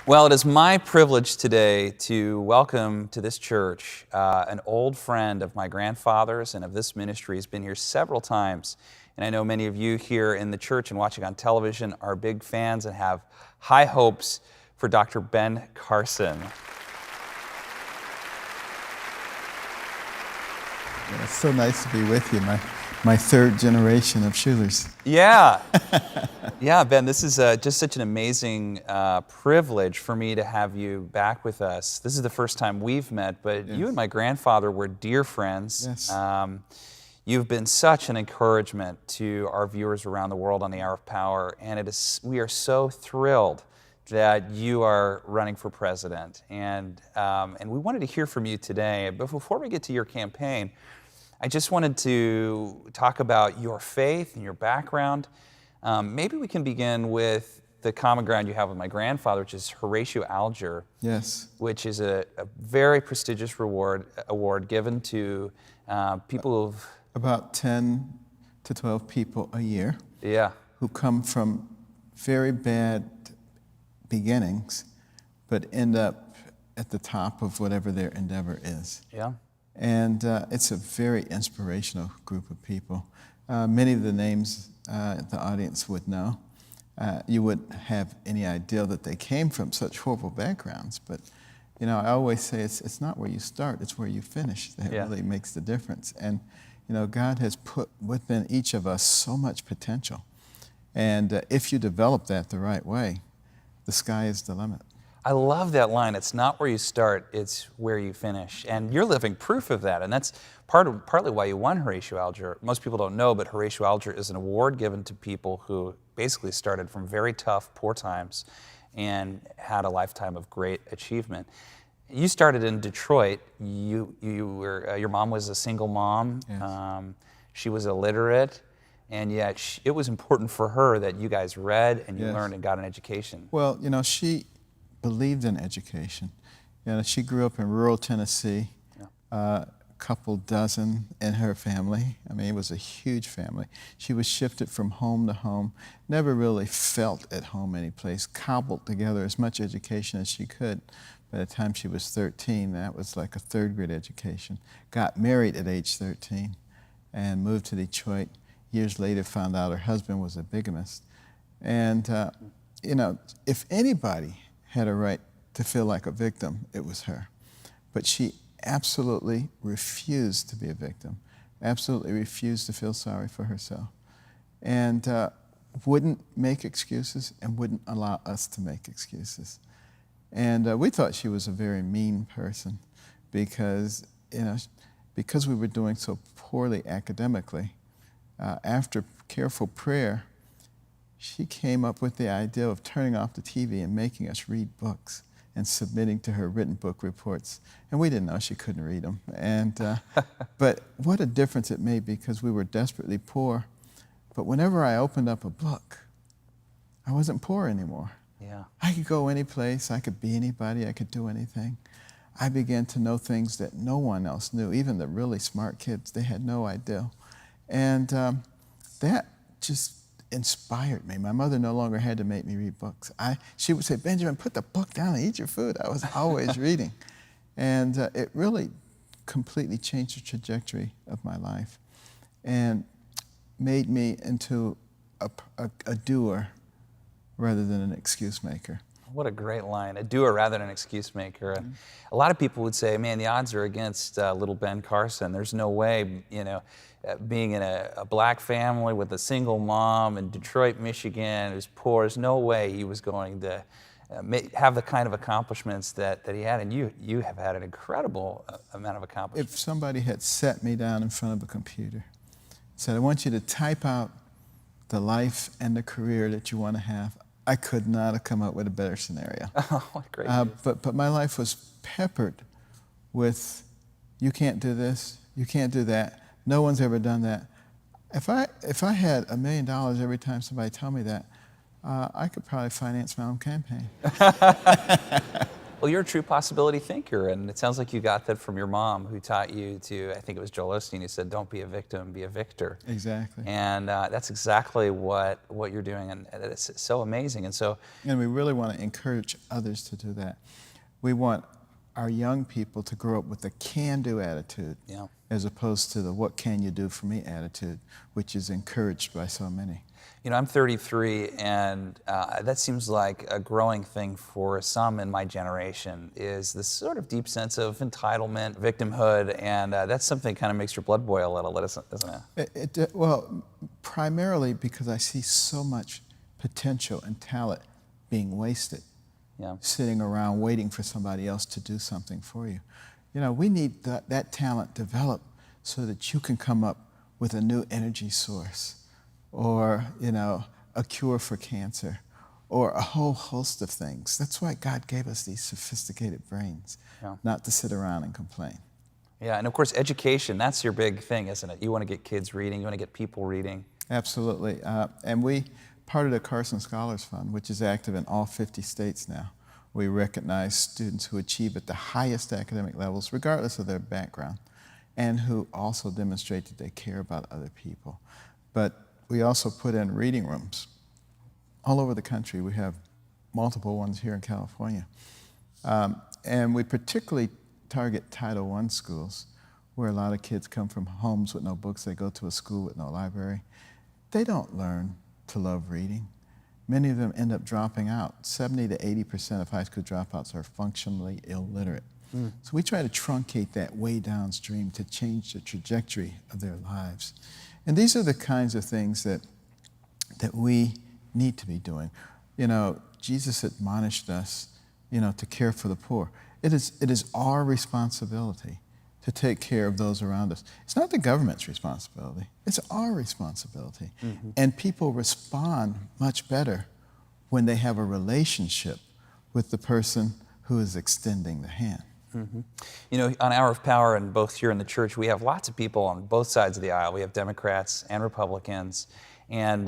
Well, it is my privilege today to welcome to this church an old friend of my grandfather's and of this ministry. He's been here several times, and I know many of you here in the church and watching on television are big fans and have high hopes for Dr. Ben Carson. Yeah, it's so nice to be with you, my third generation of Schulers. Yeah. Yeah, Ben, this is just such an amazing privilege for me to have you back with us. This is the first time we've met, but Yes. you and my grandfather were dear friends. Yes. You've been such an encouragement to our viewers around the world on the Hour of Power, and we are so thrilled that you are running for president. And we wanted to hear from you today. But before we get to your campaign, I just wanted to talk about your faith and your background. Maybe we can begin with the common ground you have with my grandfather, which is Horatio Alger. Yes. Which is a very prestigious award given to people who've... About 10 to 12 people a year. Yeah. Who come from very bad beginnings, but end up at the top of whatever their endeavor is. Yeah. And it's a very inspirational group of people. Many of the names the audience would know. You wouldn't have any idea that they came from such horrible backgrounds, but you know, I always say it's not where you start, it's where you finish that really makes the difference. And you know, God has put within each of us so much potential. And if you develop that the right way, the sky is the limit. I love that line. It's not where you start, it's where you finish. And you're living proof of that. And that's partly why you won Horatio Alger. Most people don't know, but Horatio Alger is an award given to people who basically started from very tough, poor times and had a lifetime of great achievement. You started in Detroit. Your mom was a single mom. Yes. She was illiterate. And yet it was important for her that you guys read and you learned and got an education. Well, you know, she believed in education. You know, she grew up in rural Tennessee, a couple dozen in her family. I mean, it was a huge family. She was shifted from home to home, never really felt at home any place, cobbled together as much education as she could. By the time she was 13, that was like a third grade education. Got married at age 13 and moved to Detroit. Years later, found out her husband was a bigamist. And, you know, if anybody had a right to feel like a victim, it was her. But she absolutely refused to be a victim, absolutely refused to feel sorry for herself, and wouldn't make excuses and wouldn't allow us to make excuses. And we thought she was a very mean person because, you know, because we were doing so poorly academically, after careful prayer, she came up with the idea of turning off the TV and making us read books and submitting to her written book reports. And we didn't know she couldn't read them. And, but what a difference it made because we were desperately poor. But whenever I opened up a book, I wasn't poor anymore. Yeah. I could go any place, I could be anybody, I could do anything. I began to know things that no one else knew. Even the really smart kids, they had no idea. And that just inspired me. My mother no longer had to make me read books. She would say, "Benjamin, put the book down and eat your food." I was always reading. And it really completely changed the trajectory of my life and made me into a doer rather than an excuse maker. What a great line, a doer rather than an excuse maker. Mm-hmm. A lot of people would say, man, the odds are against little Ben Carson. There's no way, you know, being in a black family with a single mom in Detroit, Michigan, who's poor, there's no way he was going to have the kind of accomplishments that he had. And you have had an incredible amount of accomplishments. If somebody had sat me down in front of a computer, said, I want you to type out the life and the career that you want to have, I could not have come up with a better scenario. Oh, what great. But my life was peppered with, you can't do this, you can't do that, no one's ever done that. If I had $1 million every time somebody told me that, I could probably finance my own campaign. Well, Well, you're a true possibility thinker, and it sounds like you got that from your mom, who taught you to, I think it was Joel Osteen, who said, don't be a victim, be a victor. Exactly. And that's exactly what you're doing, and it's so amazing. And we really want to encourage others to do that. We want our young people to grow up with a can-do attitude, Yeah. as opposed to the what can you do for me attitude, which is encouraged by so many. You know, I'm 33, and that seems like a growing thing for some in my generation, is this sort of deep sense of entitlement, victimhood, and that's something that kind of makes your blood boil a little, doesn't it? Well, primarily because I see so much potential and talent being wasted, Yeah. sitting around waiting for somebody else to do something for you. You know, we need that talent developed so that you can come up with a new energy source, or, you know, a cure for cancer, or a whole host of things. That's why God gave us these sophisticated brains, Yeah. not to sit around and complain. Yeah, and of course, education, that's your big thing, isn't it? You want to get kids reading, you want to get people reading. Absolutely. And we, part of the Carson Scholars Fund, which is active in all 50 states now, we recognize students who achieve at the highest academic levels, regardless of their background, and who also demonstrate that they care about other people. But we also put in reading rooms all over the country. We have multiple ones here in California. And we particularly target Title I schools, where a lot of kids come from homes with no books. They go to a school with no library. They don't learn to love reading. Many of them end up dropping out. 70 to 80% of high school dropouts are functionally illiterate. So we try to truncate that way downstream to change the trajectory of their lives. And these are the kinds of things that we need to be doing. You know, Jesus admonished us, you know, to care for the poor. It is our responsibility to take care of those around us. It's not the government's responsibility. It's our responsibility. Mm-hmm. And people respond much better when they have a relationship with the person who is extending the hand. Mm-hmm. You know, on Hour of Power, and both here in the church, we have lots of people on both sides of the aisle. We have Democrats and Republicans, and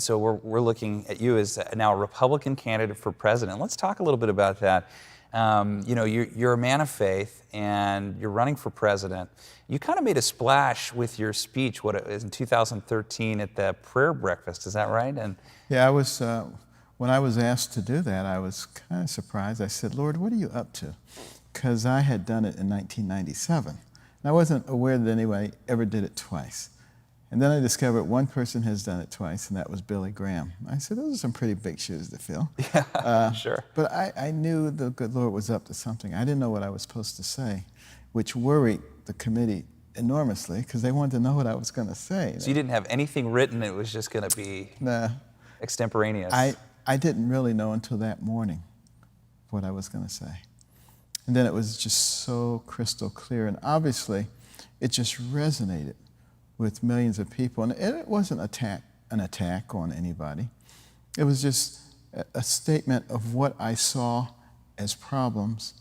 so we're looking at you as now a Republican candidate for president. Let's talk a little bit about that. You know, you're a man of faith, and you're running for president. You kind of made a splash with your speech, what it was in 2013 at the prayer breakfast. Is that right? And yeah, I was. When I was asked to do that, I was kind of surprised. I said, "Lord, what are you up to?" Because I had done it in 1997. And I wasn't aware that anybody ever did it twice. And then I discovered one person has done it twice, and that was Billy Graham. I said, those are some pretty big shoes to fill. Yeah, sure. But I knew the good Lord was up to something. I didn't know what I was supposed to say, which worried the committee enormously, because they wanted to know what I was going to say. So you didn't have anything written, it was just going to be extemporaneous. I didn't really know until that morning what I was going to say. And then it was just so crystal clear. And obviously, it just resonated with millions of people. And it wasn't an attack on anybody. It was just a statement of what I saw as problems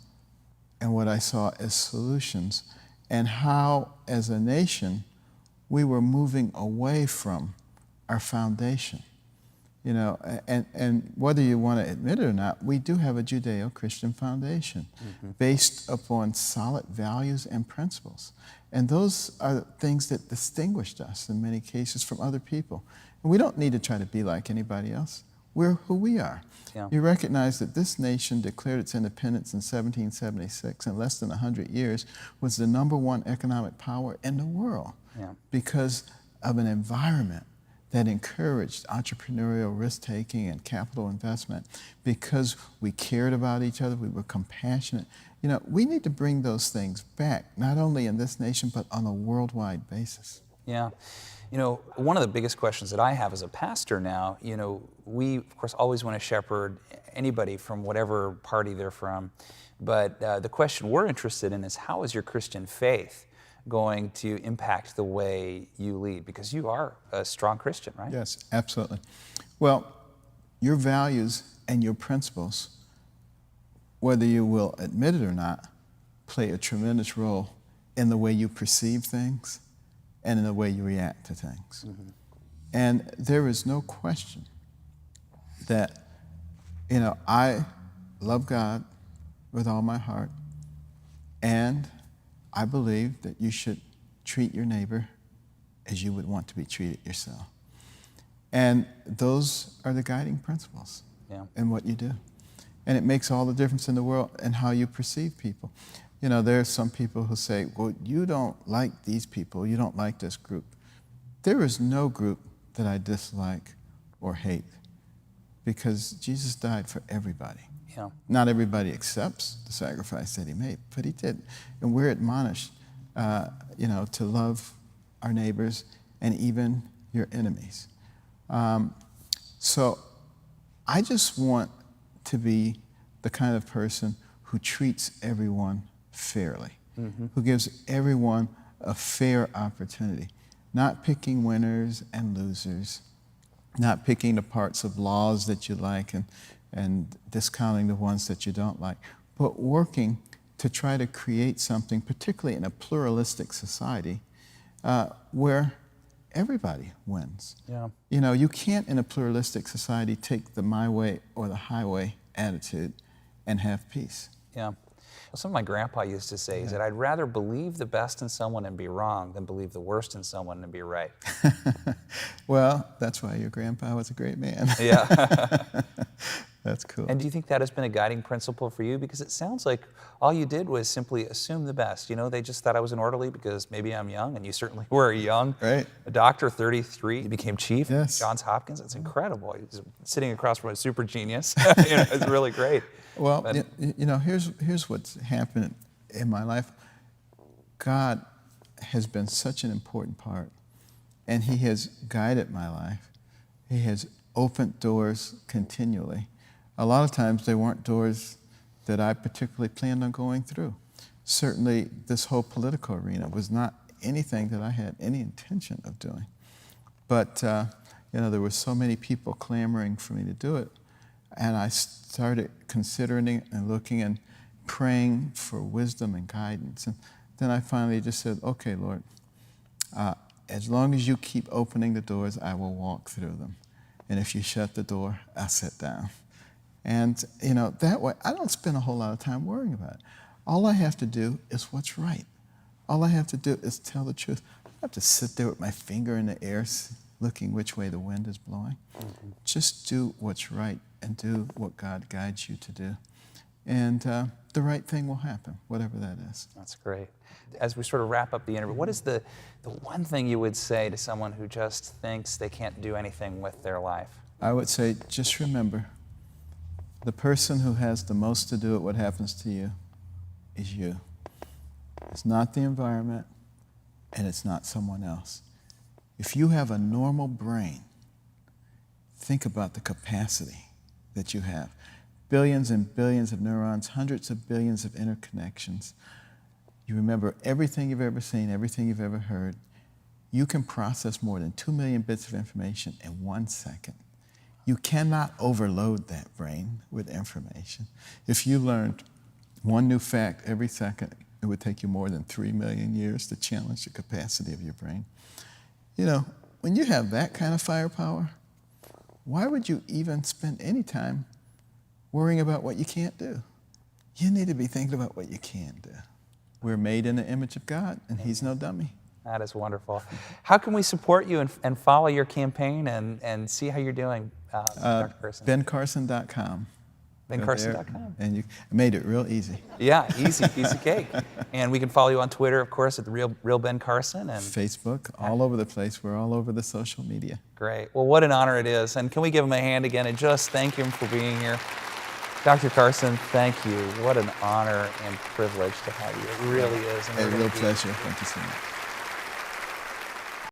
and what I saw as solutions, and how, as a nation, we were moving away from our foundation. You know, and whether you want to admit it or not, we do have a Judeo-Christian foundation based upon solid values and principles. And those are things that distinguished us in many cases from other people. And we don't need to try to be like anybody else. We're who we are. Yeah. You recognize that this nation declared its independence in 1776, in less than 100 years, was the #1 economic power in the world because of an environment that encouraged entrepreneurial risk-taking and capital investment, because we cared about each other, we were compassionate. You know, we need to bring those things back, not only in this nation, but on a worldwide basis. Yeah. You know, one of the biggest questions that I have as a pastor now, you know, we, of course, always want to shepherd anybody from whatever party they're from, but the question we're interested in is, how is your Christian faith going to impact the way you lead? Because you are a strong Christian, right? Yes, absolutely. Well, your values and your principles, whether you will admit it or not, play a tremendous role in the way you perceive things and in the way you react to things. Mm-hmm. And there is no question that, you know, I love God, with all my heart. And I believe that you should treat your neighbor as you would want to be treated yourself. And those are the guiding principles in what you do. And it makes all the difference in the world in how you perceive people. You know, there are some people who say, well, you don't like these people, you don't like this group. There is no group that I dislike or hate, because Jesus died for everybody. Yeah. Not everybody accepts the sacrifice that he made, but he did. And we're admonished, to love our neighbors and even your enemies. So I just want to be the kind of person who treats everyone fairly, who gives everyone a fair opportunity, not picking winners and losers, not picking the parts of laws that you like and discounting the ones that you don't like, but working to try to create something, particularly in a pluralistic society, where everybody wins. Yeah. You know, you can't in a pluralistic society take the my way or the highway attitude and have peace. Yeah. Something my grandpa used to say is that I'd rather believe the best in someone and be wrong than believe the worst in someone and be right. Well, that's why your grandpa was a great man. Yeah. That's cool. And do you think that has been a guiding principle for you? Because it sounds like all you did was simply assume the best. You know, they just thought I was an orderly because maybe I'm young, and you certainly were young. Right. A doctor, 33, you became chief at Yes. Johns Hopkins. It's incredible. He's sitting across from a super genius. It's really great. Well, But, here's what's happened in my life. God has been such an important part, and he has guided my life. He has opened doors continually. A lot of times they weren't doors that I particularly planned on going through. Certainly this whole political arena was not anything that I had any intention of doing. But there were so many people clamoring for me to do it, and I started considering it and looking and praying for wisdom and guidance. And then I finally just said, okay, Lord, as long as you keep opening the doors, I will walk through them. And if you shut the door, I'll sit down. And, that way, I don't spend a whole lot of time worrying about it. All I have to do is what's right. All I have to do is tell the truth. I don't have to sit there with my finger in the air looking which way the wind is blowing. Just do what's right and do what God guides you to do. And the right thing will happen, whatever that is. That's great. As we sort of wrap up the interview, what is the one thing you would say to someone who just thinks they can't do anything with their life? I would say, just remember, the person who has the most to do with what happens to you is you. It's not the environment, and it's not someone else. If you have a normal brain, think about the capacity that you have. Billions and billions of neurons, hundreds of billions of interconnections. You remember everything you've ever seen, everything you've ever heard. You can process more than 2 million bits of information in 1 second. You cannot overload that brain with information. If you learned one new fact every second, it would take you more than 3 million years to challenge the capacity of your brain. When you have that kind of firepower, why would you even spend any time worrying about what you can't do? You need to be thinking about what you can do. We're made in the image of God, and he's no dummy. That is wonderful. How can we support you and follow your campaign and see how you're doing, Dr. Carson? BenCarson.com. BenCarson.com. And you made it real easy. Yeah, easy, piece of cake. And we can follow you on Twitter, of course, at the Real Ben Carson. And Facebook, all over the place. We're all over the social media. Great. Well, what an honor it is. And can we give him a hand again and just thank him for being here? Dr. Carson, thank you. What an honor and privilege to have you. It really is. A real pleasure. Thank you so much.